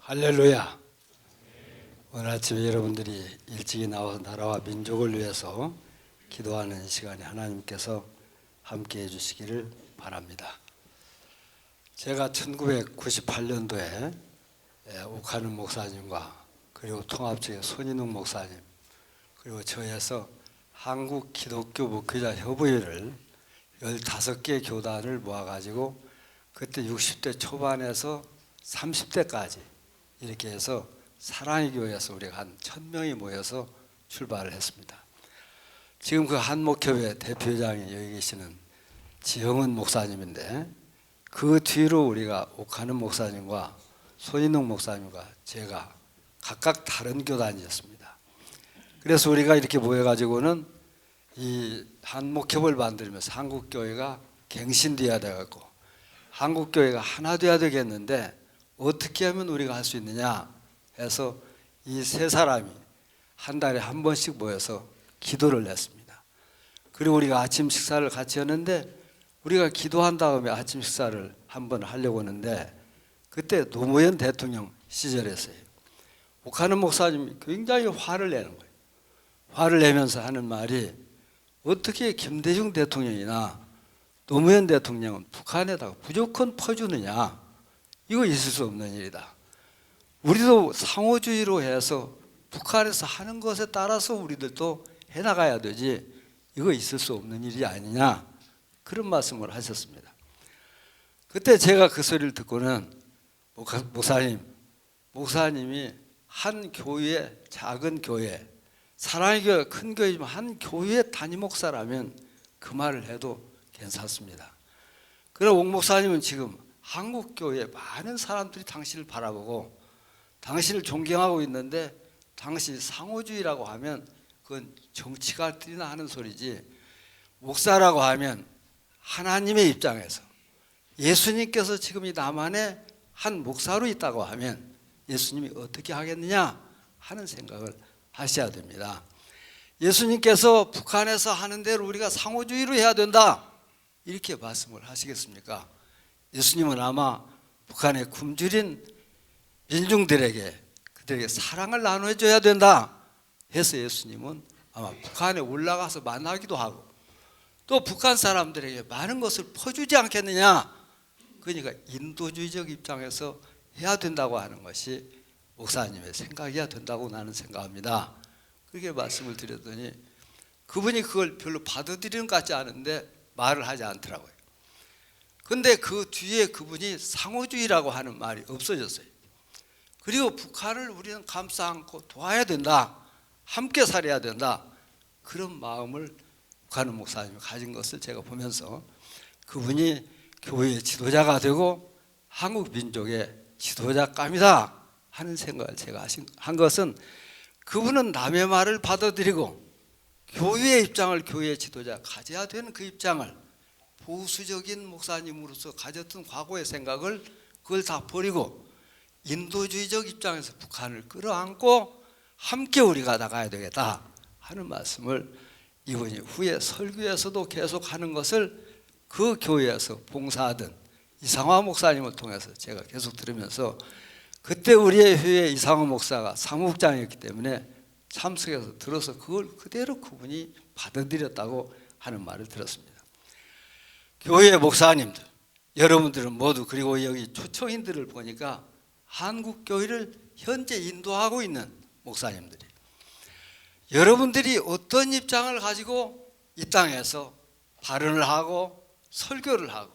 할렐루야. 오늘 아침에 여러분들이 일찍이 나와서 나라와 민족을 위해서 기도하는 시간에 하나님께서 함께 해주시기를 바랍니다. 제가 1998년도에 옥하는 목사님과 그리고 통합적의 손인웅 목사님 그리고 저에서 한국 기독교 목회자 협의회를 15개 교단을 모아가지고 그때 60대 초반에서 30대까지 이렇게 해서 사랑의 교회에서 우리가 한 1000명이 모여서 출발을 했습니다. 지금 그 한목협회 대표장이 여기 계시는 지형은 목사님인데 그 뒤로 우리가 옥하는 목사님과 손인웅 목사님과 제가 각각 다른 교단이었습니다. 그래서 우리가 이렇게 모여가지고는 이 한목협을 만들면서 한국교회가 갱신되어야 되고 한국교회가 하나 되어야 되겠는데 어떻게 하면 우리가 할 수 있느냐 해서 이 세 사람이 한 달에 한 번씩 모여서 기도를 했습니다. 그리고 우리가 아침 식사를 같이 했는데 우리가 기도한 다음에 아침 식사를 한번 하려고 하는데 그때 노무현 대통령 시절이었어요. 옥하는 목사님이 굉장히 화를 내는 거예요. 화를 내면서 하는 말이 어떻게 김대중 대통령이나 노무현 대통령은 북한에다가 무조건 퍼주느냐, 이거 있을 수 없는 일이다. 우리도 상호주의로 해서 북한에서 하는 것에 따라서 우리들도 해나가야 되지 이거 있을 수 없는 일이 아니냐, 그런 말씀을 하셨습니다. 그때 제가 그 소리를 듣고는 목사님이 한 교회, 작은 교회, 사랑의 교회 큰 교회지만 한 교회 담임 목사라면 그 말을 해도 괜찮습니다. 그러나 옥 목사님은 지금 한국교회 많은 사람들이 당신을 바라보고 당신을 존경하고 있는데 당시 상호주의라고 하면 그건 정치가들이나 하는 소리지, 목사라고 하면 하나님의 입장에서 예수님께서 지금 이 남한에 한 목사로 있다고 하면 예수님이 어떻게 하겠느냐 하는 생각을 하셔야 됩니다. 예수님께서 북한에서 하는 대로 우리가 상호주의로 해야 된다 이렇게 말씀을 하시겠습니까? 예수님은 아마 북한의 굶주린 민중들에게 그들에게 사랑을 나눠줘야 된다 해서 예수님은 아마 북한에 올라가서 만나기도 하고 또 북한 사람들에게 많은 것을 퍼주지 않겠느냐, 그러니까 인도주의적 입장에서 해야 된다고 하는 것이 목사님의 생각이어야 된다고 나는 생각합니다. 그렇게 말씀을 드렸더니 그분이 그걸 별로 받아들이는 것 같지 않은데 말을 하지 않더라고요. 근데 그 뒤에 그분이 상호주의라고 하는 말이 없어졌어요. 그리고 북한을 우리는 감싸 안고 도와야 된다, 함께 살아야 된다, 그런 마음을 북한 목사님이 가진 것을 제가 보면서 그분이 교회의 지도자가 되고 한국 민족의 지도자감이다 하는 생각을 제가 한 것은 그분은 남의 말을 받아들이고 교회의 입장을 교회의 지도자가 가져야 되는 그 입장을 보수적인 목사님으로서 가졌던 과거의 생각을 그걸 다 버리고 인도주의적 입장에서 북한을 끌어안고 함께 우리가 나가야 되겠다 하는 말씀을 이분이 후에 설교에서도 계속 하는 것을 그 교회에서 봉사하던 이상화 목사님을 통해서 제가 계속 들으면서 그때 우리의 회의 이상화 목사가 사무국장이었기 때문에 참석해서 들어서 그걸 그대로 그분이 받아들였다고 하는 말을 들었습니다. 교회 목사님들 여러분들은 모두, 그리고 여기 초청인들을 보니까 한국교회를 현재 인도하고 있는 목사님들이, 여러분들이 어떤 입장을 가지고 이 땅에서 발언을 하고 설교를 하고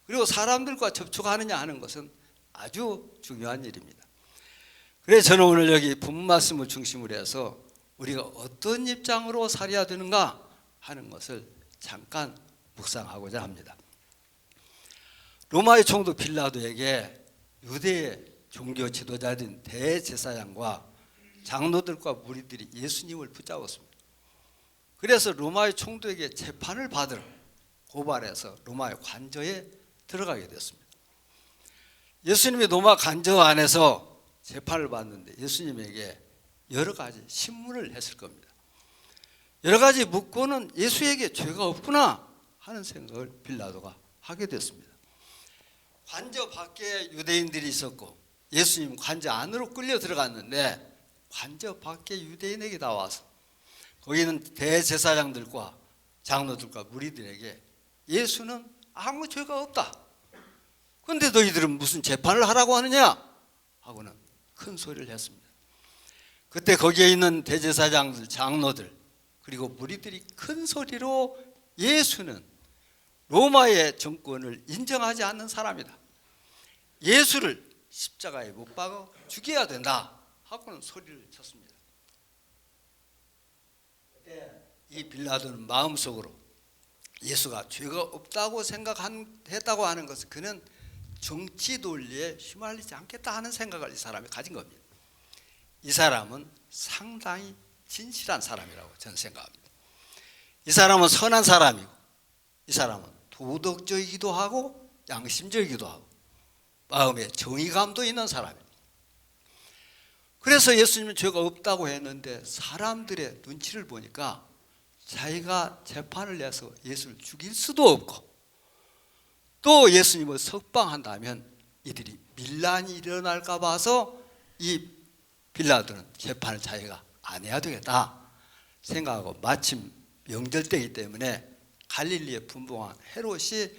그리고 사람들과 접촉하느냐 하는 것은 아주 중요한 일입니다. 그래서 저는 오늘 여기 본문 말씀을 중심으로 해서 우리가 어떤 입장으로 살아야 되는가 하는 것을 잠깐 묵상하고자 합니다. 로마의 총독 빌라도에게 유대의 종교 지도자인 대제사장과 장로들과 무리들이 예수님을 붙잡았습니다. 그래서 로마의 총독에게 재판을 받으러 고발해서 로마의 관저에 들어가게 됐습니다. 예수님이 로마 관저 안에서 재판을 받는데 예수님에게 여러 가지 신문을 했을 겁니다. 여러 가지 묻고는 예수에게 죄가 없구나 하는 생각을 빌라도가 하게 됐습니다. 관저 밖에 유대인들이 있었고 예수님 관저 안으로 끌려 들어갔는데 관저 밖에 유대인에게 나와서 거기는 대제사장들과 장로들과 무리들에게 예수는 아무 죄가 없다. 그런데 너희들은 무슨 재판을 하라고 하느냐? 하고는 큰 소리를 했습니다. 그때 거기에 있는 대제사장들, 장로들 그리고 무리들이 큰 소리로 예수는 로마의 정권을 인정하지 않는 사람이다. 예수를 십자가에 못 박아 죽여야 된다. 하고는 소리를 쳤습니다. 이 빌라도는 마음속으로 예수가 죄가 없다고 생각했다고 하는 것은 그는 정치 논리에 휘말리지 않겠다 하는 생각을 이 사람이 가진 겁니다. 이 사람은 상당히 진실한 사람이라고 저는 생각합니다. 이 사람은 선한 사람이고 이 사람은 도덕적이기도 하고 양심적이기도 하고 마음에 정의감도 있는 사람입니다. 그래서 예수님은 죄가 없다고 했는데 사람들의 눈치를 보니까 자기가 재판을 내서 예수를 죽일 수도 없고 또 예수님을 석방한다면 이들이 밀란이 일어날까 봐서 이 빌라도는 재판을 자기가 안 해야 되겠다 생각하고 마침 명절 때이기 때문에 갈릴리에 분봉한 헤롯이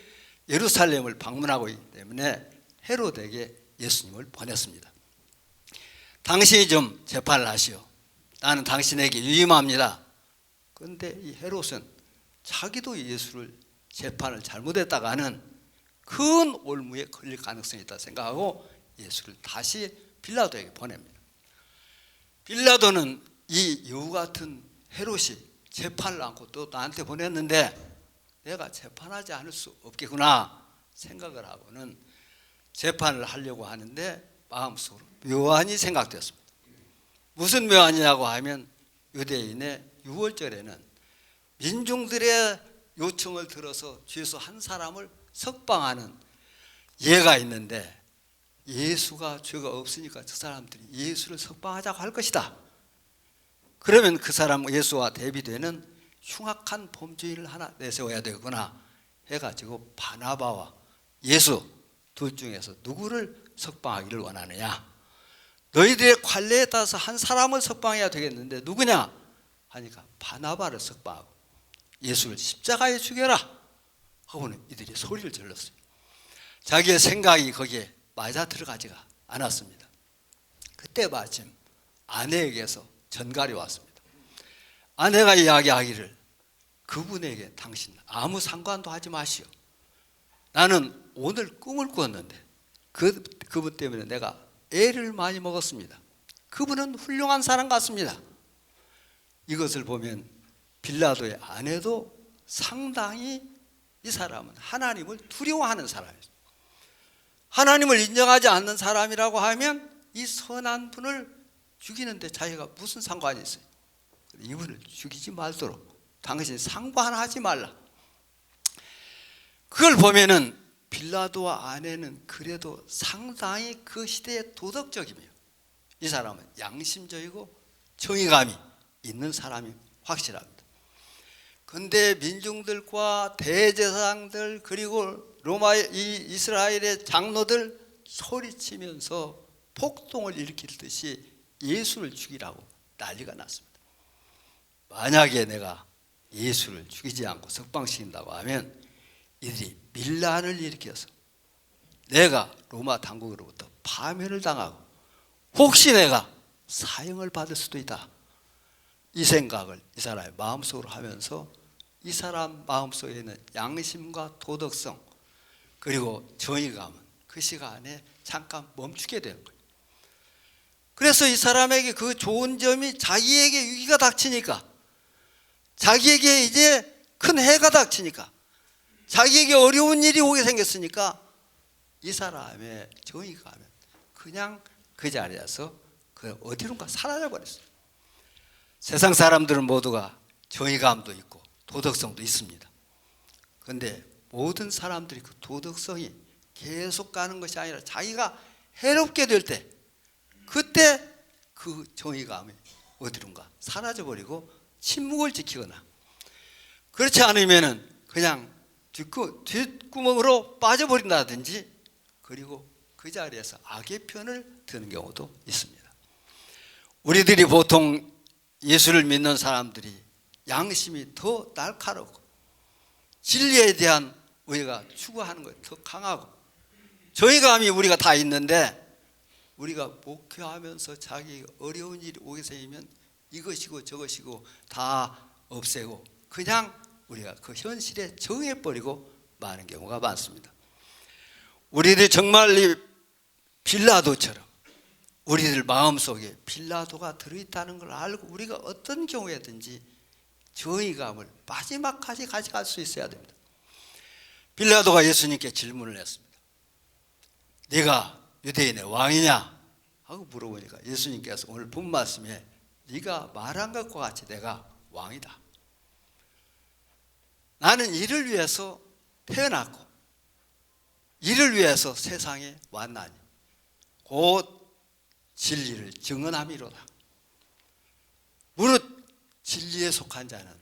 예루살렘을 방문하고 있기 때문에 헤롯에게 예수님을 보냈습니다. 당신이 좀 재판을 하시오. 나는 당신에게 위임합니다. 그런데 이 헤롯은 자기도 예수를 재판을 잘못했다가는 큰 올무에 걸릴 가능성이 있다 생각하고 예수를 다시 빌라도에게 보냅니다. 빌라도는 이 여우 같은 헤롯이 재판을 않고 또 나한테 보냈는데 내가 재판하지 않을 수 없겠구나 생각을 하고는 재판을 하려고 하는데 마음속으로 묘안이 생각되었습니다. 무슨 묘안이냐고 하면 유대인의 유월절에는 민중들의 요청을 들어서 죄수 한 사람을 석방하는 예가 있는데 예수가 죄가 없으니까 저 사람들이 예수를 석방하자고 할 것이다. 그러면 그 사람 예수와 대비되는 흉악한 범죄인을 하나 내세워야 되겠구나 해가지고 바나바와 예수 둘 중에서 누구를 석방하기를 원하느냐. 너희들의 관례에 따라서 한 사람을 석방해야 되겠는데 누구냐 하니까 바나바를 석방하고 예수를 십자가에 죽여라 하고는 이들이 소리를 질렀어요. 자기의 생각이 거기에 맞아 들어가지가 않았습니다. 그때 마침 아내에게서 전갈이 왔습니다. 아내가 이야기하기를 그분에게 당신 아무 상관도 하지 마시오. 나는 오늘 꿈을 꾸었는데 그분 때문에 내가 애를 많이 먹었습니다. 그분은 훌륭한 사람 같습니다. 이것을 보면 빌라도의 아내도 상당히 이 사람은 하나님을 두려워하는 사람이에요. 하나님을 인정하지 않는 사람이라고 하면 이 선한 분을 죽이는데 자기가 무슨 상관이 있어요. 이분을 죽이지 말도록 당신이 상부 하나 하지 말라. 그걸 보면은 빌라도와 아내는 그래도 상당히 그 시대의 도덕적이며 이 사람은 양심적이고 정의감이 있는 사람이 확실합니다. 근데 민중들과 대제사장들 그리고 로마의 이스라엘의 장로들 소리치면서 폭동을 일으킬 듯이 예수를 죽이라고 난리가 났습니다. 만약에 내가 예수를 죽이지 않고 석방시킨다고 하면 이들이 밀란을 일으켜서 내가 로마 당국으로부터 파면을 당하고 혹시 내가 사형을 받을 수도 있다. 이 생각을 이 사람의 마음속으로 하면서 이 사람 마음속에 있는 양심과 도덕성 그리고 정의감은 그 시간에 잠깐 멈추게 되는 거예요. 그래서 이 사람에게 그 좋은 점이 자기에게 위기가 닥치니까 자기에게 이제 큰 해가 닥치니까 자기에게 어려운 일이 오게 생겼으니까 이 사람의 정의감은 그냥 그 자리에서 그 어디론가 사라져 버렸어요. 세상 사람들은 모두가 정의감도 있고 도덕성도 있습니다. 그런데 모든 사람들이 그 도덕성이 계속 가는 것이 아니라 자기가 해롭게 될 때 그때 그 정의감이 어디론가 사라져 버리고 침묵을 지키거나 그렇지 않으면은 그냥 뒷구멍으로 빠져버린다든지 그리고 그 자리에서 악의 편을 드는 경우도 있습니다. 우리들이 보통 예수를 믿는 사람들이 양심이 더 날카롭고 진리에 대한 우리가 추구하는 것이 더 강하고 저희감이 우리가 다 있는데, 우리가 목회하면서 자기 어려운 일이 오게 생기면 이것이고 저것이고 다 없애고 그냥 우리가 그 현실에 정해버리고 마는 경우가 많습니다. 우리들이 정말 이 빌라도처럼 우리들 마음속에 빌라도가 들어있다는 걸 알고 우리가 어떤 경우에든지 정의감을 마지막까지 가져갈 수 있어야 됩니다. 빌라도가 예수님께 질문을 했습니다. 네가 유대인의 왕이냐? 하고 물어보니까 예수님께서 오늘 본 말씀에 네가 말한 것과 같이 내가 왕이다. 나는 이를 위해서 태어났고 이를 위해서 세상에 왔나니 곧 진리를 증언함이로다. 무릇 진리에 속한 자는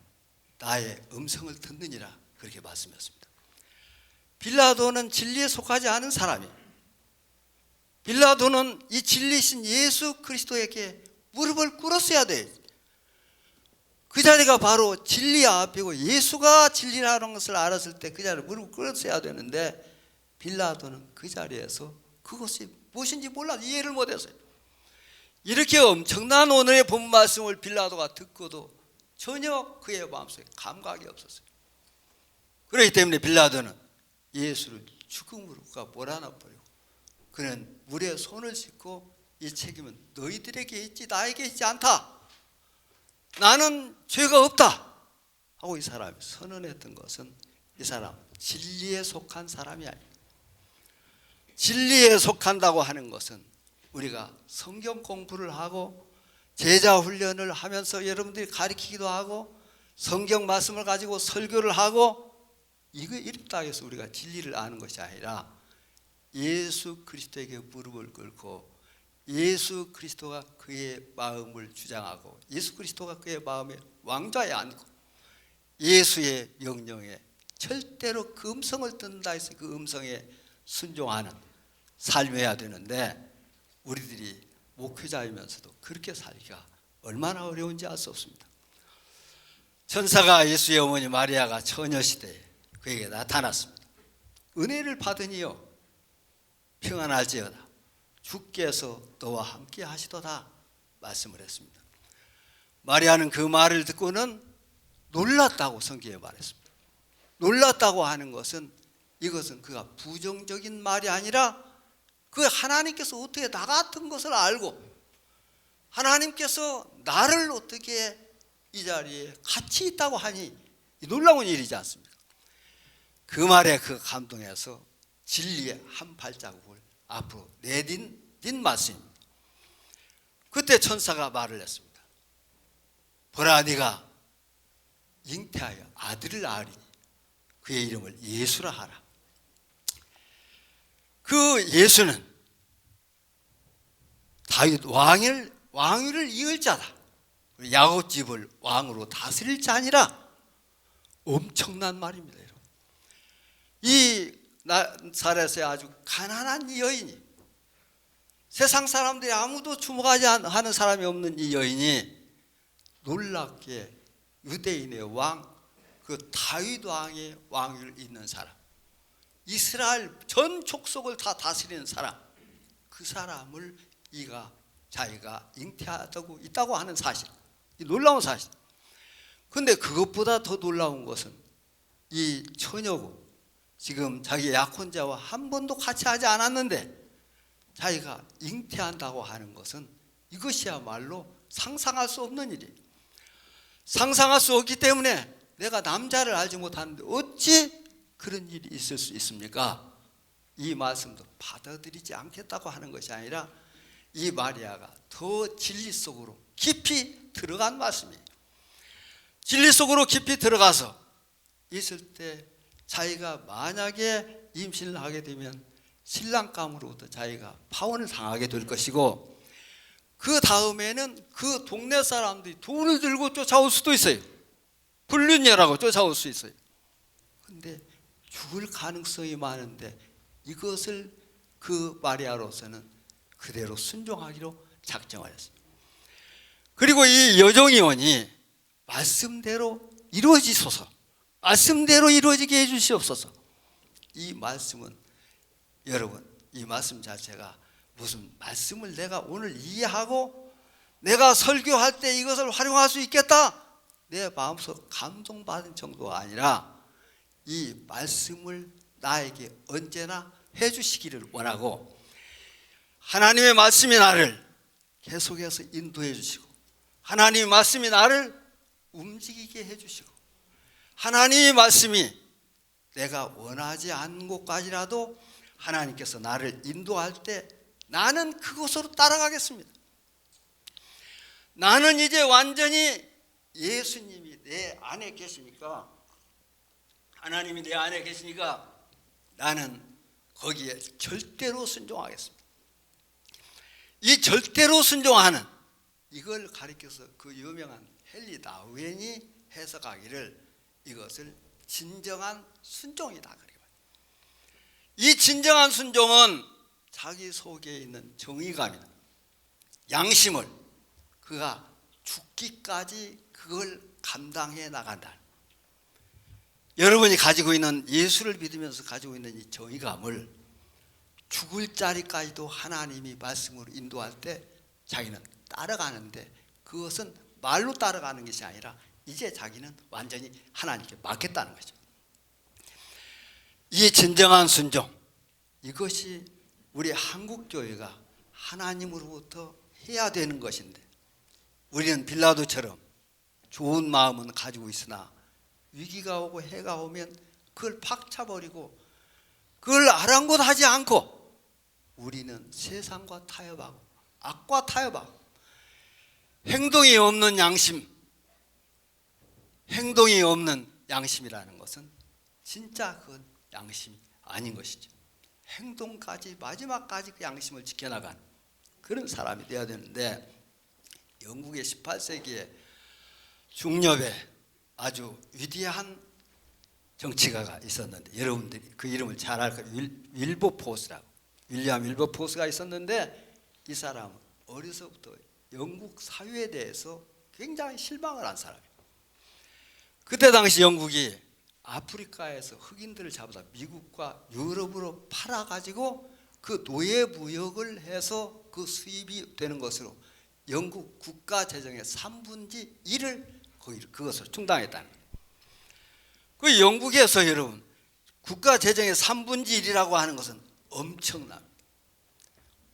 나의 음성을 듣느니라, 그렇게 말씀했습니다. 빌라도는 진리에 속하지 않은 사람이에요. 빌라도는 이 진리신 예수 그리스도에게 무릎을 꿇었어야 돼요. 그 자리가 바로 진리 앞이고 예수가 진리라는 것을 알았을 때 그 자리에 무릎을 꿇었어야 되는데, 빌라도는 그 자리에서 그것이 무엇인지 몰라서 이해를 못했어요. 이렇게 엄청난 오늘의 본 말씀을 빌라도가 듣고도 전혀 그의 마음속에 감각이 없었어요. 그렇기 때문에 빌라도는 예수를 죽음으로 몰아넣어버리고 그는 물에 손을 씻고 이 책임은 너희들에게 있지 나에게 있지 않다. 나는 죄가 없다 하고 이 사람이 선언했던 것은 이 사람 진리에 속한 사람이 아닙니다. 진리에 속한다고 하는 것은 우리가 성경 공부를 하고 제자 훈련을 하면서 여러분들이 가르치기도 하고 성경 말씀을 가지고 설교를 하고 이렇다 해서 우리가 진리를 아는 것이 아니라 예수 그리스도에게 무릎을 꿇고 예수 그리스도가 그의 마음을 주장하고 예수 그리스도가 그의 마음의 왕좌에 앉고 예수의 명령에 절대로 그 음성을 듣는다 해서 그 음성에 순종하는 삶이어야 되는데, 우리들이 목회자이면서도 그렇게 살기가 얼마나 어려운지 알 수 없습니다. 천사가 예수의 어머니 마리아가 처녀시대에 그에게 나타났습니다. 은혜를 받으니요 평안할지어다, 주께서 너와 함께 하시도다 말씀을 했습니다. 마리아는 그 말을 듣고는 놀랐다고 성경에 말했습니다. 놀랐다고 하는 것은 이것은 그가 부정적인 말이 아니라 그 하나님께서 어떻게 나 같은 것을 알고 하나님께서 나를 어떻게 이 자리에 같이 있다고 하니 놀라운 일이지 않습니까? 그 말에 그 감동해서 진리의 한 발자국을 앞으로 내딘 말씀입니다. 그때 천사가 말을 했습니다. 보라, 네가 잉태하여 아들을 낳으리니 그의 이름을 예수라 하라. 그 예수는 다윗 왕위를 이을 자다. 야곱 집을 왕으로 다스릴 자 아니라. 엄청난 말입니다. 여러분. 이 나사렛의 아주 가난한 여인이, 세상 사람들이 아무도 주목하지 않는 사람이 없는 이 여인이 놀랍게 유대인의 왕, 그 다윗 왕의 왕위를 잇는 사람, 이스라엘 전 족속을 다 다스리는 사람, 그 사람을 자기가 잉태하고 있다고 하는 사실, 이 놀라운 사실. 그런데 그것보다 더 놀라운 것은 이 처녀고 지금 자기 약혼자와 한 번도 같이 하지 않았는데 자기가 잉태한다고 하는 것은 이것이야말로 상상할 수 없는 일이에요. 상상할 수 없기 때문에 내가 남자를 알지 못하는데 어찌 그런 일이 있을 수 있습니까? 이 말씀도 받아들이지 않겠다고 하는 것이 아니라 이 마리아가 더 진리 속으로 깊이 들어간 말씀이에요. 진리 속으로 깊이 들어가서 있을 때 자기가 만약에 임신을 하게 되면 신랑감으로부터 자기가 파혼을 당하게 될 것이고, 그 다음에는 그 동네 사람들이 돈을 들고 쫓아올 수도 있어요. 불륜녀라고 쫓아올 수 있어요. 근데 죽을 가능성이 많은데 이것을 그 마리아로서는 그대로 순종하기로 작정을 했습니다. 그리고 이 여종의원이 말씀대로 이루어지소서, 말씀대로 이루어지게 해주시옵소서. 이 말씀은 여러분, 이 말씀 자체가 무슨 말씀을 내가 오늘 이해하고 내가 설교할 때 이것을 활용할 수 있겠다, 내 마음속 감동받은 정도가 아니라 이 말씀을 나에게 언제나 해주시기를 원하고, 하나님의 말씀이 나를 계속해서 인도해 주시고, 하나님의 말씀이 나를 움직이게 해주시고, 하나님의 말씀이 내가 원하지 않는 곳까지라도 하나님께서 나를 인도할 때 나는 그곳으로 따라가겠습니다. 나는 이제 완전히 예수님이 내 안에 계시니까, 하나님이 내 안에 계시니까 나는 거기에 절대로 순종하겠습니다. 이 절대로 순종하는 이걸 가리켜서 그 유명한 헨리 다우엔이 해석하기를 이것을 진정한 순종이다. 이 진정한 순종은 자기 속에 있는 정의감이다, 양심을 그가 죽기까지 그걸 감당해 나간다. 여러분이 가지고 있는, 예수를 믿으면서 가지고 있는 이 정의감을 죽을 자리까지도 하나님이 말씀으로 인도할 때 자기는 따라가는데, 그것은 말로 따라가는 것이 아니라 이제 자기는 완전히 하나님께 맡겠다는 거죠. 이 진정한 순종, 이것이 우리 한국교회가 하나님으로부터 해야 되는 것인데, 우리는 빌라도처럼 좋은 마음은 가지고 있으나 위기가 오고 해가 오면 그걸 박차버리고 그걸 아랑곳하지 않고 우리는 세상과 타협하고 악과 타협하고 행동이 없는 양심, 행동이 없는 양심이라는 것은 진짜 그건 양심이 아닌 것이죠. 행동까지 마지막까지 그 양심을 지켜나간 그런 사람이 되어야 되는데, 영국의 18세기에 중엽에 아주 위대한 정치가가 있었는데, 여러분들이 그 이름을 잘 알 거예요. 윌버포스라고, 윌리엄 윌버포스가 있었는데, 이 사람은 어려서부터 영국 사회에 대해서 굉장히 실망을 한 사람이에요. 그때 당시 영국이 아프리카에서 흑인들을 잡아다 미국과 유럽으로 팔아가지고 그 노예 무역을 해서 그 수입이 되는 것으로 영국 국가 재정의 3분의 1을 그것을 충당했다는 거예요. 그 영국에서 여러분, 국가 재정의 3분의 1이라고 하는 것은 엄청납니다.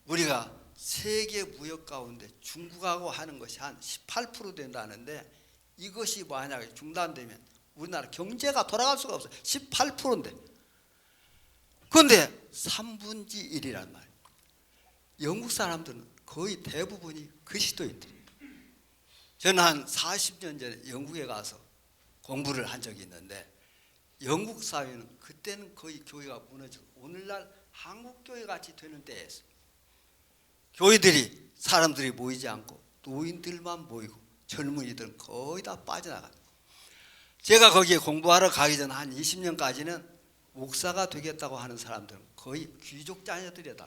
우리가 세계 무역 가운데 중국하고 하는 것이 한 18% 된다는데, 이것이 만약에 중단되면 우리나라 경제가 돌아갈 수가 없어요. 18%인데. 그런데 3분의 1이란 말이에요. 영국 사람들은 거의 대부분이 그리스도인들이에요. 저는 한 40년 전에 영국에 가서 공부를 한 적이 있는데, 영국 사회는 그때는 거의 교회가 무너지고 오늘날 한국 교회 같이 되는 때였어요. 교회들이 사람들이 모이지 않고 노인들만 모이고 젊은이들은 거의 다 빠져나가요. 제가 거기에 공부하러 가기 전 한 20년까지는 목사가 되겠다고 하는 사람들은 거의 귀족 자녀들이다.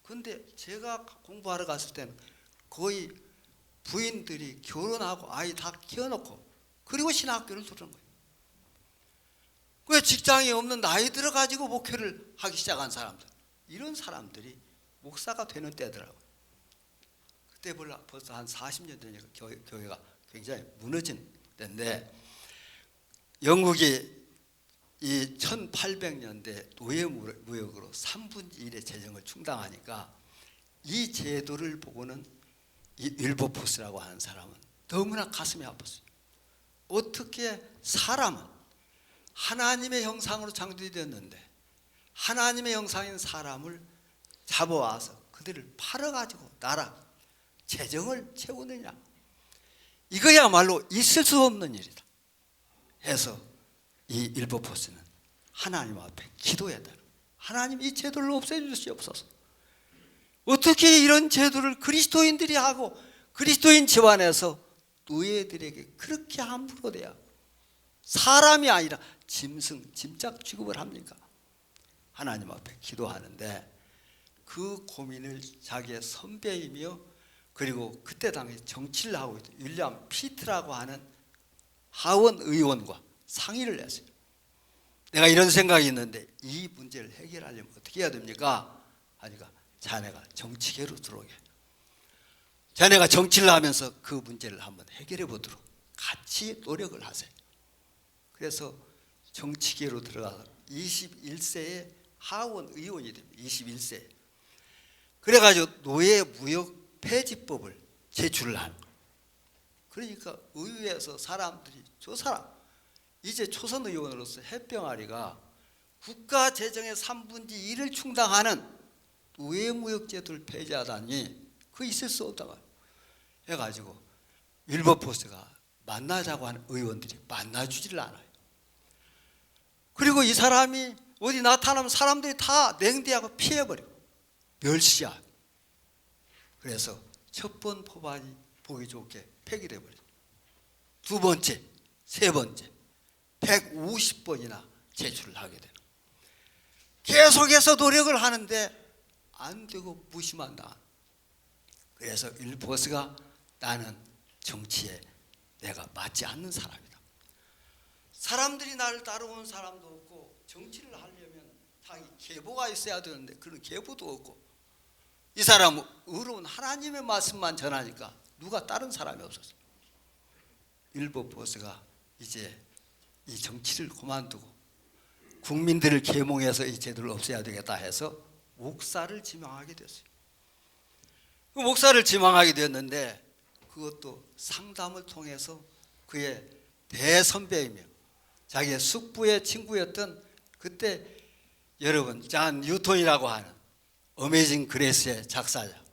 그런데 제가 공부하러 갔을 때는 거의 부인들이 결혼하고 아이 다 키워놓고 그리고 신학교를 들어온 거예요. 그 직장이 없는 나이 들어가지고 목회를 하기 시작한 사람들, 이런 사람들이 목사가 되는 때더라고요. 그때 벌써 한 40년 전이니까 교회가 굉장히 무너진 때인데, 영국이 이 1800년대 노예 무역으로 3분의 1의 재정을 충당하니까 이 제도를 보고는 이 윌버포스라고 하는 사람은 너무나 가슴이 아팠어요. 어떻게 사람은 하나님의 형상으로 창조되었는데 하나님의 형상인 사람을 잡아와서 그들을 팔아가지고 나라 재정을 채우느냐, 이거야말로 있을 수 없는 일이다 해서 이 윌버포스는 하나님 앞에 기도했다. 하나님, 이 제도를 없애주시옵소서. 어떻게 이런 제도를 그리스도인들이 하고 그리스도인 집안에서 노예들에게 그렇게 함부로 대하고 사람이 아니라 짐승, 짐짝 취급을 합니까? 하나님 앞에 기도하는데 그 고민을 자기의 선배이며 그리고 그때 당시 정치를 하고 있던 윌리엄 피트라고 하는 하원 의원과 상의를 했어요. 내가 이런 생각이 있는데 이 문제를 해결하려면 어떻게 해야 됩니까? 하니까 자네가 정치계로 들어오게. 자네가 정치를 하면서 그 문제를 한번 해결해 보도록 같이 노력을 하세요. 그래서 정치계로 들어가서 21세에 하원 의원이 됩니다. 21세. 그래가지고 노예무역 폐지법을 제출을 한. 그러니까 의회에서 사람들이 저 사람 이제 초선 의원으로서 햇병아리가 국가 재정의 3분의 1을 충당하는 노예무역 제도를 폐지하다니 그거 있을 수 없다고 해가지고 윌버포스가 만나자고 하는 의원들이 만나주지를 않아요. 그리고 이 사람이 어디 나타나면 사람들이 다 냉대하고 피해버리고 멸시하고. 그래서 첫 번 법안이 보기 좋게 폐기돼버려요. 두 번째, 세 번째 150번이나 제출을 하게 돼요. 계속해서 노력을 하는데 안 되고 무시만 당한. 그래서 윌버포스가 나는 정치에 내가 맞지 않는 사람이다. 사람들이 나를 따라오는 사람도 없고 정치를 하려면 당연히 계보가 있어야 되는데 그런 계보도 없고 이 사람은 의로운 하나님의 말씀만 전하니까 누가 다른 사람이 없었어요. 윌버포스가 이제 이 정치를 그만두고 국민들을 계몽해서 이 제도를 없애야 되겠다 해서 목사를 지명하게 됐어요. 그 목사를 지명하게 되었는데 그것도 상담을 통해서 그의 대선배이며 자기의 숙부의 친구였던 그때 여러분 잔 뉴턴이라고 하는 어메이징 그레이스의 작사자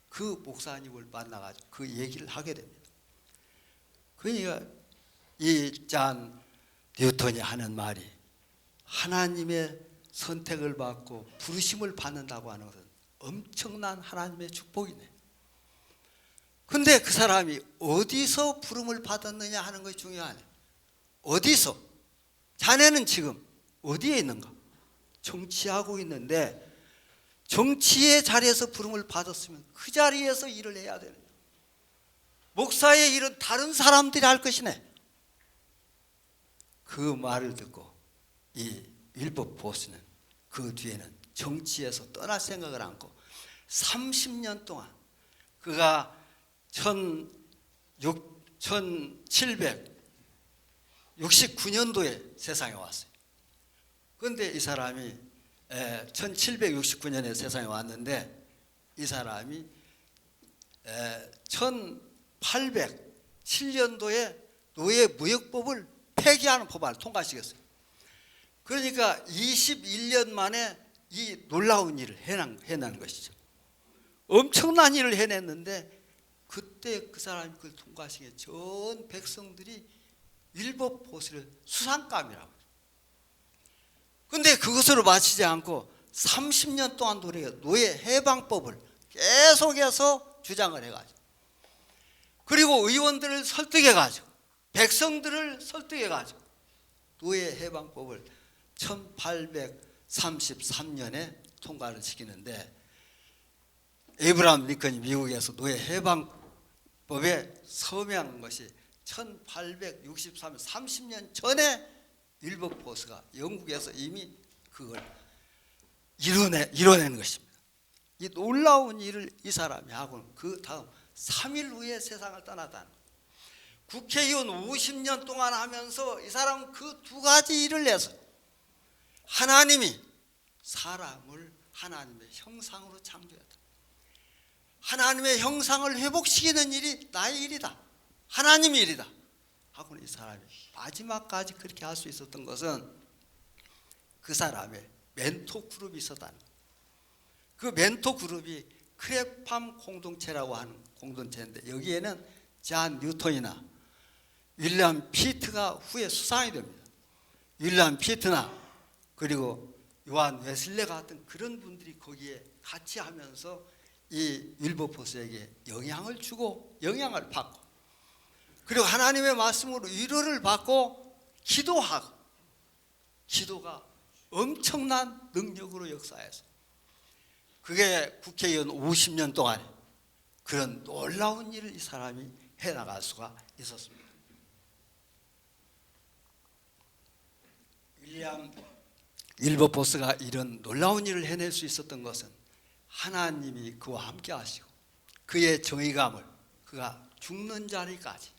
그 목사님을 만나가지고 그 얘기를 하게 됩니다. 그러니까 이 잔 뉴턴이 하는 말이 하나님의 선택을 받고 부르심을 받는다고 하는 것은 엄청난 하나님의 축복이네. 근데 그 사람이 어디서 부름을 받았느냐 하는 것이 중요하네. 어디서? 자네는 지금 어디에 있는가? 정치하고 있는데 정치의 자리에서 부름을 받았으면 그 자리에서 일을 해야 되는. 목사의 일은 다른 사람들이 할 것이네. 그 말을 듣고 이 윌버포스는 그 뒤에는 정치에서 떠날 생각을 않고 30년 동안 그가 1769년도에 세상에 왔어요. 그런데 이 사람이 1769년에 세상에 왔는데 이 사람이 1807년도에 노예무역법을 폐기하는 법안을 통과시켰어요. 그러니까 21년 만에 이 놀라운 일을 해낸 것이죠. 엄청난 일을 해냈는데 그때 그 사람이 그걸 통과시킨 전 백성들이 윌버포스를 수상감이라고. 그런데 그것으로 마치지 않고 30년 동안 노예 해방법을 계속해서 주장을 해가지고 그리고 의원들을 설득해가지고 백성들을 설득해가지고 노예 해방법을 1833년에 통과를 시키는데 에이브라함 링컨이 미국에서 노예 해방법에 서명한 것이 1863년 30년 전에 윌버포스가 영국에서 이미 그걸 이뤄낸 것입니다. 이 놀라운 일을 이 사람이 하고는 그 다음 3일 후에 세상을 떠났다는 거예요. 국회의원 50년 동안 하면서 이 사람은 그 두 가지 일을 해서 하나님이 사람을 하나님의 형상으로 창조했다. 하나님의 형상을 회복시키는 일이 나의 일이다. 하나님의 일이다. 하고는 이 사람이 마지막까지 그렇게 할 수 있었던 것은 그 사람의 멘토 그룹이 있었다는 거예요. 그 멘토 그룹이 크레팜 공동체라고 하는 공동체인데 여기에는 잔 뉴턴이나 윌리엄 피트가 후에 수상이 됩니다. 윌리엄 피트나 그리고 요한 웨슬레 같은 그런 분들이 거기에 같이 하면서 이 윌버포스에게 영향을 주고 영향을 받고 그리고 하나님의 말씀으로 위로를 받고 기도하고 기도가 엄청난 능력으로 역사해서 그게 국회의원 50년 동안에 그런 놀라운 일을 이 사람이 해나갈 수가 있었습니다. 윌리엄 윌버포스가 이런 놀라운 일을 해낼 수 있었던 것은 하나님이 그와 함께 하시고 그의 정의감을 그가 죽는 자리까지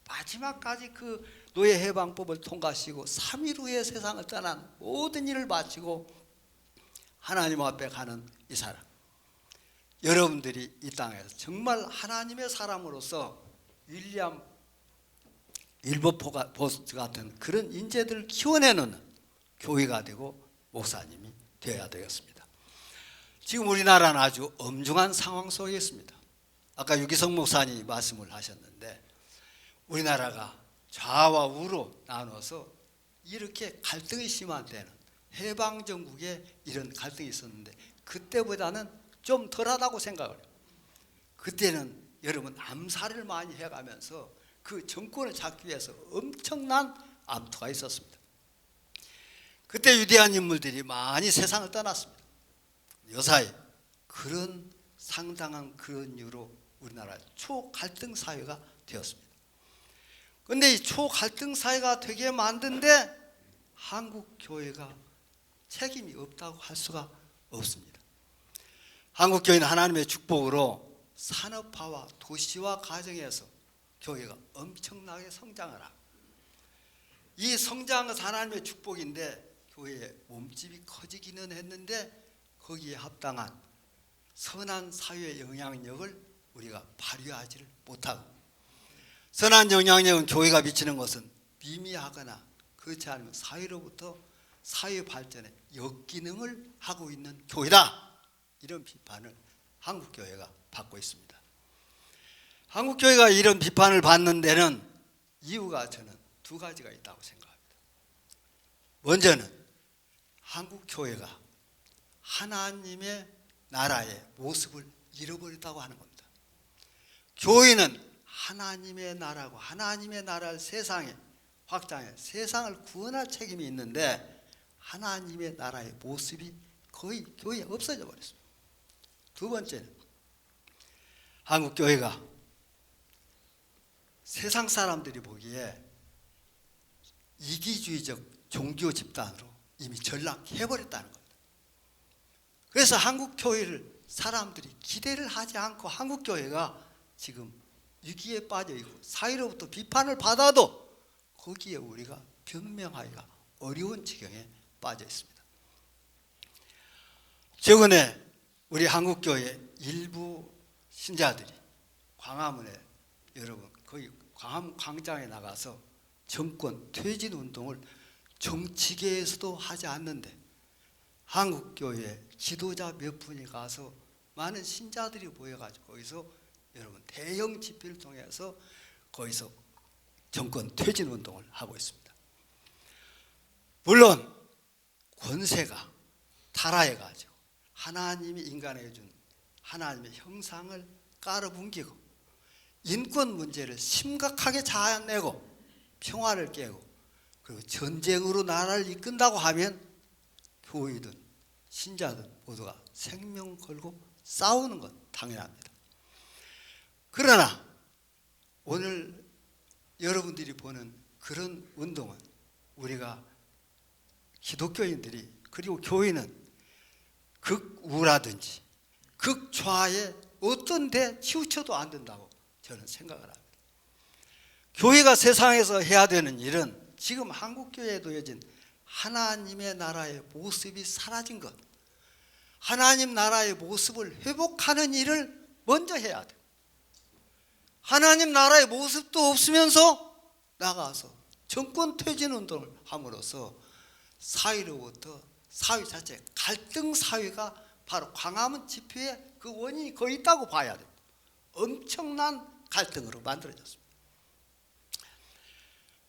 마지막까지 그 노예 해방법을 통과하시고 3일 후에 세상을 떠난 모든 일을 마치고 하나님 앞에 가는 이 사람, 여러분들이 이 땅에서 정말 하나님의 사람으로서 윌리엄 윌버포스 같은 그런 인재들을 키워내는 교회가 되고 목사님이 되어야 되겠습니다. 지금 우리나라는 아주 엄중한 상황 속에 있습니다. 아까 유기성 목사님이 말씀을 하셨는데 우리나라가 좌와 우로 나눠서 이렇게 갈등이 심한 때는 해방정국에 이런 갈등이 있었는데 그때보다는 좀 덜하다고 생각을 해요. 그때는 여러분 암살을 많이 해가면서 그 정권을 잡기 위해서 엄청난 암투가 있었습니다. 그때 위대한 인물들이 많이 세상을 떠났습니다. 요사이 그런 상당한 그런 이유로 우리나라 초갈등 사회가 되었습니다. 그런데 이 초갈등 사회가 되게 만든데 한국 교회가 책임이 없다고 할 수가 없습니다. 한국 교회는 하나님의 축복으로 산업화와 도시화 과정에서 교회가 엄청나게 성장을 하고 이 성장은 하나님의 축복인데 교회의 몸집이 커지기는 했는데 거기에 합당한 선한 사회의 영향력을 우리가 발휘하지를 못하고 선한 영향력은 교회가 미치는 것은 미미하거나 그렇지 않으면 사회로부터 사회 발전에 역기능을 하고 있는 교회다. 이런 비판을 한국교회가 받고 있습니다. 한국교회가 이런 비판을 받는 데는 이유가 저는 두 가지가 있다고 생각합니다. 먼저는 한국교회가 하나님의 나라의 모습을 잃어버렸다고 하는 겁니다. 교회는 하나님의 나라고 하나님의 나라를 세상에 확장해 세상을 구원할 책임이 있는데 하나님의 나라의 모습이 거의 교회에 없어져 버렸습니다. 두 번째는 한국교회가 세상 사람들이 보기에 이기주의적 종교 집단으로 이미 전락해버렸다는 겁니다. 그래서 한국교회를 사람들이 기대를 하지 않고 한국교회가 지금 위기에 빠져 있고 사회로부터 비판을 받아도 거기에 우리가 변명하기가 어려운 지경에 빠져 있습니다. 최근에 우리 한국교회 일부 신자들이 광화문에 여러분 거의 광화문 광장에 나가서 정권 퇴진 운동을 정치계에서도 하지 않는데 한국교회 지도자 몇 분이 가서 많은 신자들이 모여가지고 거기서 여러분 대형 집회를 통해서 거기서 정권 퇴진 운동을 하고 있습니다. 물론 권세가 타락해가지고 하나님이 인간에게 준 하나님의 형상을 깔아뭉개고 인권 문제를 심각하게 자아내고 평화를 깨고 그리고 전쟁으로 나라를 이끈다고 하면 교회든 신자든 모두가 생명 걸고 싸우는 건 당연합니다. 그러나 오늘 여러분들이 보는 그런 운동은 우리가 기독교인들이 그리고 교회는 극우라든지 극좌에 어떤 데 치우쳐도 안 된다고 저는 생각을 합니다. 교회가 세상에서 해야 되는 일은 지금 한국교회에 놓여진 하나님의 나라의 모습이 사라진 것, 하나님 나라의 모습을 회복하는 일을 먼저 해야 돼요. 하나님 나라의 모습도 없으면서 나가서 정권 퇴진 운동을 함으로써 사회로부터 사회 자체 갈등 사회가 바로 광화문 집회의 그 원인이 거의 있다고 봐야 돼요. 엄청난 갈등으로 만들어졌습니다.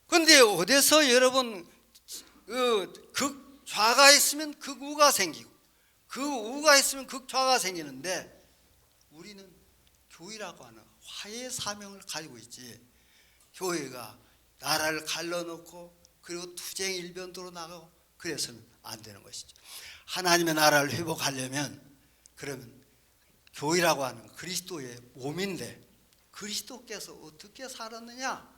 그런데 어디서 여러분 극좌가 있으면 극우가 생기고 극우가 있으면 극좌가 생기는데 우리는 교회라고 하는 화해의 사명을 가지고 있지 교회가 나라를 갈라놓고 그리고 투쟁 일변도로 나가고 그래서는 안 되는 것이죠. 하나님의 나라를 회복하려면 그러면 교회라고 하는 그리스도의 몸인데 그리스도께서 어떻게 살았느냐?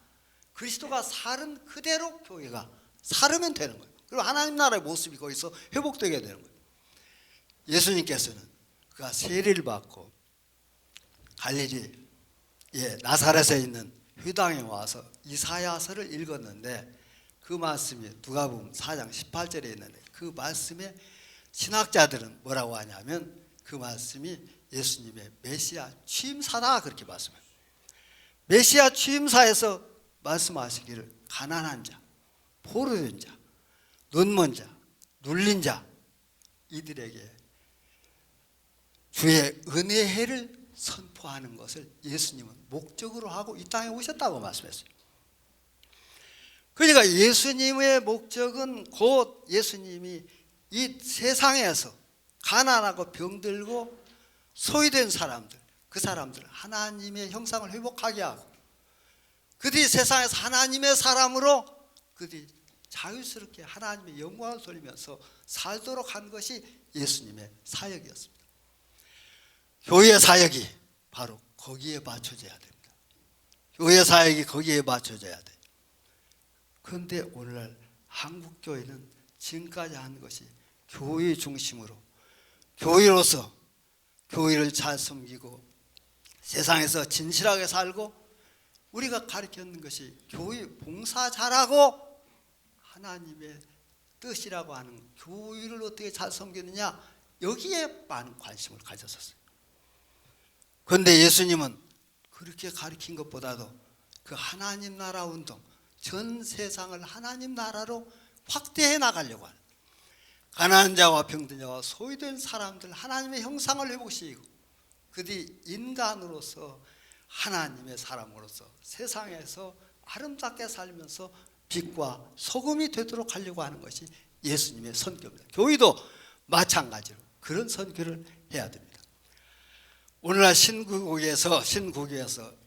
그리스도가 살은 그대로 교회가 살으면 되는 거예요. 그리고 하나님 나라의 모습이 거기서 회복되게 되는 거예요. 예수님께서는 그가 세례를 받고 갈릴리 나사렛에 있는 회당에 와서 이사야서를 읽었는데 그 말씀이 누가복음 4장 18절에 있는데 그 말씀에 신학자들은 뭐라고 하냐면 그 말씀이 예수님의 메시아 취임사다 그렇게 말씀해요. 메시아 취임사에서 말씀하시기를 가난한 자, 포로된 자, 눈먼 자, 눌린 자 이들에게 주의 은혜의 해를 선포하는 것을 예수님은 목적으로 하고 이 땅에 오셨다고 말씀했어요. 그러니까 예수님의 목적은 곧 예수님이 이 세상에서 가난하고 병들고 소외된 사람들, 그 사람들 하나님의 형상을 회복하게 하고 그들이 세상에서 하나님의 사람으로 그들이 자유스럽게 하나님의 영광을 돌리면서 살도록 한 것이 예수님의 사역이었습니다. 교회의 사역이 바로 거기에 맞춰져야 됩니다. 교회의 사역이 거기에 맞춰져야 돼요. 그런데 오늘날 한국교회는 지금까지 한 것이 교회 중심으로 교회로서 교회를 잘 섬기고 세상에서 진실하게 살고 우리가 가르쳤는 것이 교회 봉사 잘하고 하나님의 뜻이라고 하는 교회를 어떻게 잘 섬기느냐 여기에 많은 관심을 가졌었어요. 그런데 예수님은 그렇게 가르친 것보다도 그 하나님 나라 운동 전 세상을 하나님 나라로 확대해 나가려고 하는 가난한 자와 병든 자와 소외된 사람들 하나님의 형상을 회복시키고 그들이 인간으로서 하나님의 사람으로서 세상에서 아름답게 살면서 빛과 소금이 되도록 하려고 하는 것이 예수님의 선교입니다. 교회도 마찬가지로 그런 선교를 해야 됩니다. 오늘날 신국에서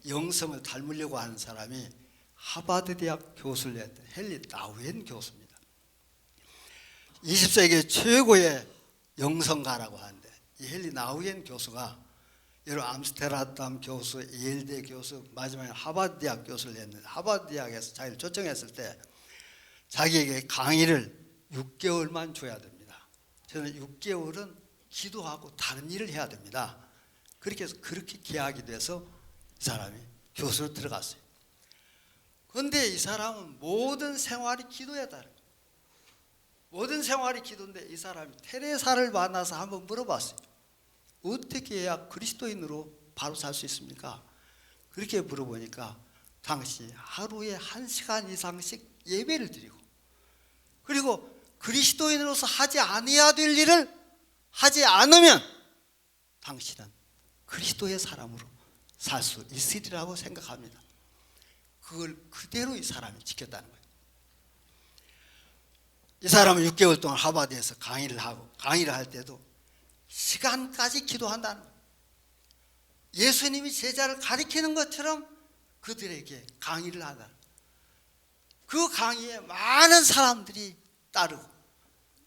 영성을 닮으려고 하는 사람이 하버드 대학 교수를 했던 헨리 나우엔 교수입니다. 20세기 최고의 영성가라고 하는데 이 헨리 나우엔 교수가 여러분 암스테르담 교수, 예일대 교수, 마지막에 하버드 대학 교수를 했는데 하버드 대학에서 자기를 초청했을 때 자기에게 강의를 6개월만 줘야 됩니다. 저는 6개월은 기도하고 다른 일을 해야 됩니다. 그렇게 해서 그렇게 계약이 돼서 이 사람이 교수로 들어갔어요. 그런데 이 사람은 모든 생활이 기도에 따른 거예요. 모든 생활이 기도인데 이 사람이 테레사를 만나서 한번 물어봤어요. 어떻게 해야 그리스도인으로 바로 살 수 있습니까? 그렇게 물어보니까 당시 하루에 1시간 이상씩 예배를 드리고 그리고 그리스도인으로서 하지 않아야 될 일을 하지 않으면 당신은 그리스도의 사람으로 살 수 있으리라고 생각합니다. 그걸 그대로 이 사람이 지켰다는 거예요. 이 사람은 6개월 동안 하버드에서 강의를 하고 강의를 할 때도 시간까지 기도한다는 거예요. 예수님이 제자를 가리키는 것처럼 그들에게 강의를 한다는 거예요. 그 강의에 많은 사람들이 따르고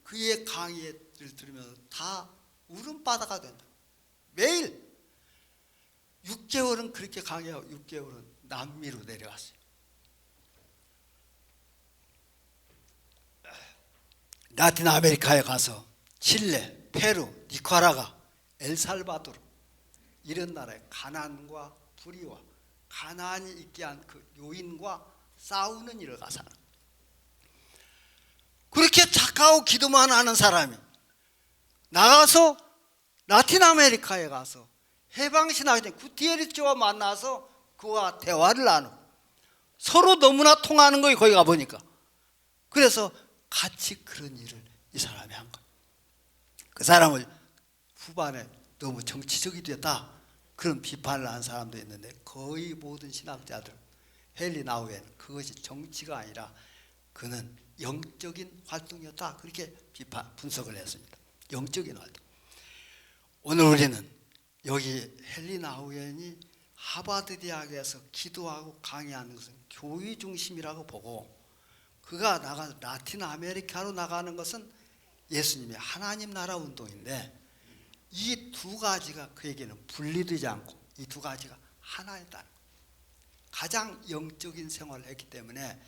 그의 강의를 들으면서 다 울음바다가 된다. 매일 6개월은 그렇게 강의하고 6개월은 남미로 내려갔어요. 라틴 아메리카에 가서 칠레, 페루, 니카라과, 엘살바도르 이런 나라의 가난과 불의와 가난이 있게 한 그 요인과 싸우는 일을 가서 하는 거예요. 그렇게 착하고 기도만 하는 사람이 나가서 라틴 아메리카에 가서 해방신학자 구티에르츠와 만나서 그와 대화를 나누고 서로 너무나 통하는 거예요. 거기 가보니까. 그래서 같이 그런 일을 이 사람이 한 거예요. 그 사람을 후반에 너무 정치적이 됐다 그런 비판을 한 사람도 있는데 거의 모든 신학자들 헨리 나우엔 그것이 정치가 아니라 그는 영적인 활동이었다 그렇게 분석을 했습니다. 영적인 활동. 오늘 우리는 여기 헨리 나우엔이 하버드 대학에서 기도하고 강의하는 것은 교회 중심이라고 보고 그가 라틴 아메리카로 나가는 것은 예수님의 하나님 나라 운동인데 이 두 가지가 그에게는 분리되지 않고 이 두 가지가 하나였다는 거예요. 가장 영적인 생활을 했기 때문에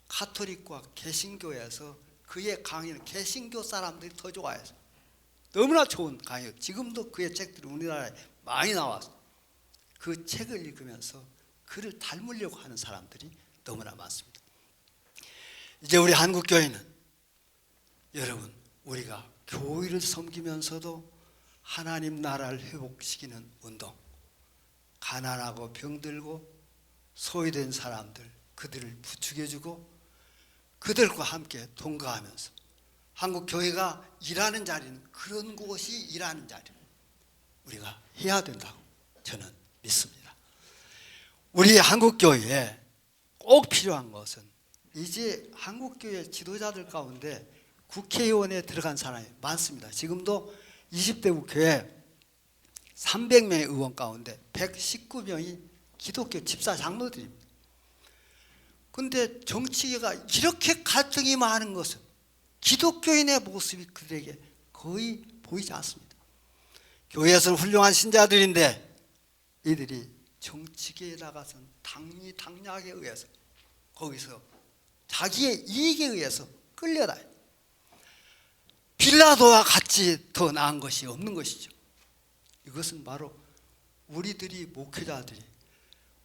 가톨릭과 개신교에서 그의 강의는 개신교 사람들이 더 좋아해서 너무나 좋은 강의. 지금도 그의 책들이 우리나라에 많이 나와서 그 책을 읽으면서 그를 닮으려고 하는 사람들이 너무나 많습니다. 이제 우리 한국교회는 여러분, 우리가 교회를 섬기면서도 하나님 나라를 회복시키는 운동, 가난하고 병들고 소외된 사람들, 그들을 부추겨주고 그들과 함께 동거하면서 한국 교회가 일하는 자리는 그런 곳이 일하는 자리, 우리가 해야 된다고 저는 믿습니다. 우리 한국 교회에 꼭 필요한 것은, 이제 한국 교회 지도자들 가운데 국회의원에 들어간 사람이 많습니다. 지금도 20대 국회에 300명의 의원 가운데 119명이 기독교 집사 장로들입니다. 그런데 정치계가 이렇게 갈등이 많은 것은 기독교인의 모습이 그들에게 거의 보이지 않습니다. 교회에서는 훌륭한 신자들인데 이들이 정치계에 나가서는 당리당략에 의해서, 거기서 자기의 이익에 의해서 끌려다녀요. 빌라도와 같이 더 나은 것이 없는 것이죠. 이것은 바로 우리들이, 목회자들이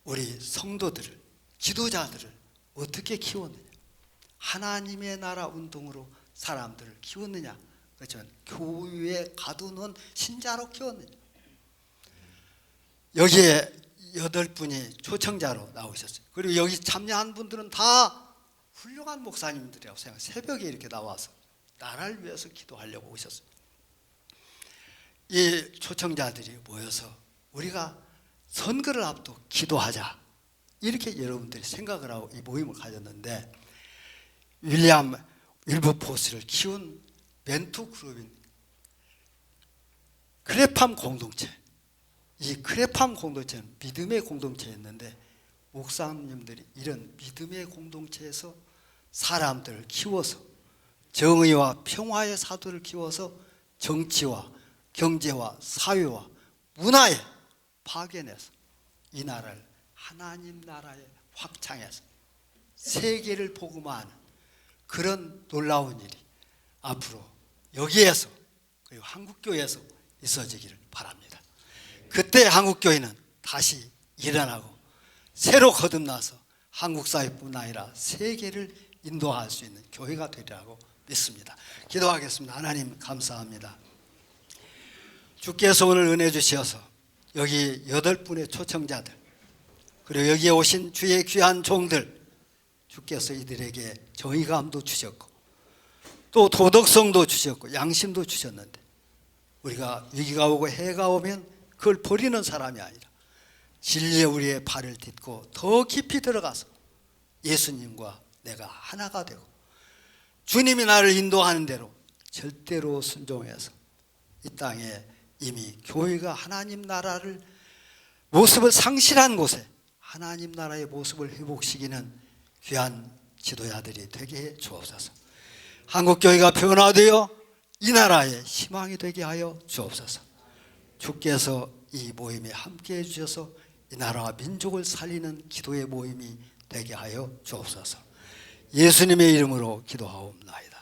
우리 성도들을, 지도자들을 어떻게 키웠느냐, 하나님의 나라 운동으로 사람들을 키웠느냐, 그렇지만 교회에 가두는 신자로 키웠느냐. 여기에 8분이 초청자로 나오셨어요. 그리고 여기 참여한 분들은 다 훌륭한 목사님들이라고 생각해요. 새벽에 이렇게 나와서 나라를 위해서 기도하려고 오셨어요. 이 초청자들이 모여서 우리가 선거를 앞두고 기도하자, 이렇게 여러분들이 생각을 하고 이 모임을 가졌는데, 윌리엄 윌버포스를 키운 멘토 그룹인 크레팜 공동체, 이 크레팜 공동체는 믿음의 공동체였는데, 목사님들이 이런 믿음의 공동체에서 사람들을 키워서 정의와 평화의 사도를 키워서 정치와 경제와 사회와 문화에 파견해서 이 나라를 하나님 나라에 확장해서 세계를 복음화하는 그런 놀라운 일이 앞으로 여기에서, 그리고 한국교회에서 있어지기를 바랍니다. 그때 한국교회는 다시 일어나고 새로 거듭나서 한국 사회뿐 아니라 세계를 인도할 수 있는 교회가 되리라고 믿습니다. 기도하겠습니다. 하나님 감사합니다. 주께서 오늘 은혜 주셔서 여기 8분의 초청자들, 그리고 여기에 오신 주의 귀한 종들, 주께서 이들에게 정의감도 주셨고 또 도덕성도 주셨고 양심도 주셨는데, 우리가 위기가 오고 해가 오면 그걸 버리는 사람이 아니라 진리의 우리의 발을 딛고 더 깊이 들어가서 예수님과 내가 하나가 되고 주님이 나를 인도하는 대로 절대로 순종해서 이 땅에 이미 교회가 하나님 나라를 모습을 상실한 곳에 하나님 나라의 모습을 회복시키는 귀한 지도자들이 되게 해 주옵소서. 한국교회가 변화되어 이 나라의 희망이 되게 하여 주옵소서. 주께서 이 모임에 함께해 주셔서 이 나라와 민족을 살리는 기도의 모임이 되게 하여 주옵소서. 예수님의 이름으로 기도하옵나이다.